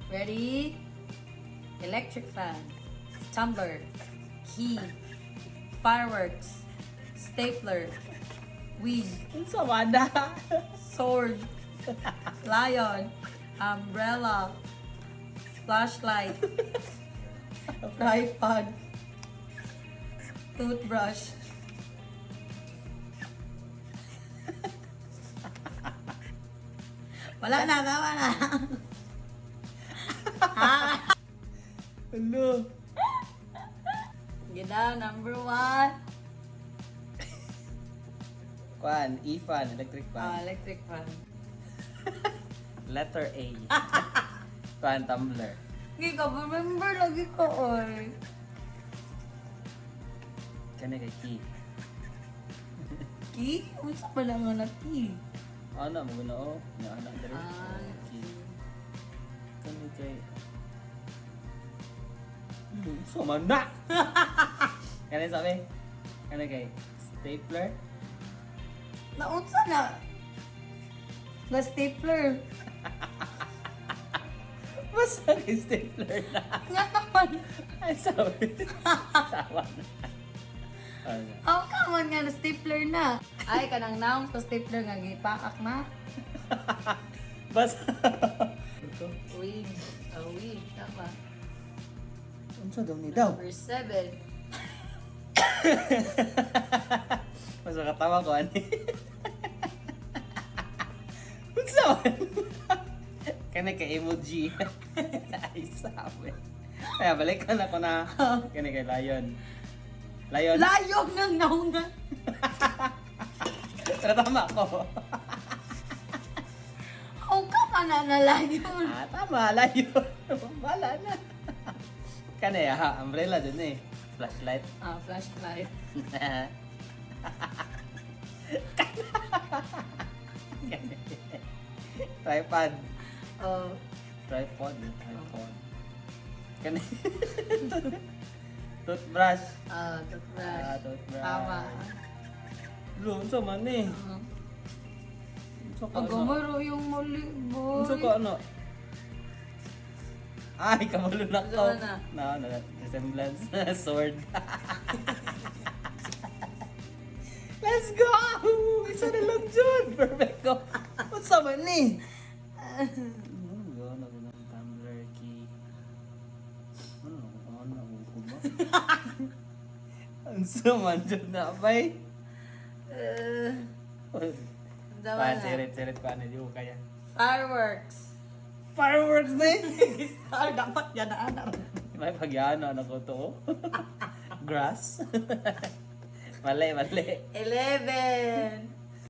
Ready? Electric fan, tumbler, key, fireworks, stapler, weed, Unsa man na? sword, lion, umbrella, flashlight, tripod, toothbrush. Wala na, gawa na. Hello. Ganda, number 1. Kwan, E-fan, electric fan. Electric fan. Letter A. Kwan, tumbler. Hindi ka, remember lagi ko, oy. Kani kay key. Ki? Unsa pa lang nga na ki? Ano mo na oh? Na anak diri. Key. Kani kay Unsa man na? Kani sabi? Kani kay stapler. Naunsa na? Na stapler. Basta kay stapler na. Nga naman. Ay, sabi. Tawa na. Ano? How ka man nga na stapler na? Ay, kanang naong to stapler nga gipaak na. Basta. Ito. Wig. Wig. Tama. Unsa daw ni daw? Number 7. Mas makatawa ko, ani. Unsa man? Kani ka emoji. Ay, sabi. Kaya balik ka na ko na. Kani kay lion. Lion. Layog ng naungan. Pero tama ko. How ka man na layon? Tama, lion. Bala na. Kani ha, umbrella dun eh. Flashlight. Flashlight. Tripod. Oh. Tripod. Kani. Toothbrush. Toothbrush. Toothbrush. Tama. Lo, unsa man eh. Unsa ka Ang ano? gumaro yung muli, boy. Unsa ka ano? Ay, kabalo na ko. Unsa na? Resemblance. Sword. Let's go! Isa na lang dyan. Perfect ko. Unsa man eh. Ano na tumbler key. Ano ko ba? Unsa man dyan na bay? Dawa na. Sirit pa na di ko kaya. Fireworks. Fireworks na eh. Dapat yan na anak. May pagyano na ko to. Grass. Mali. 11.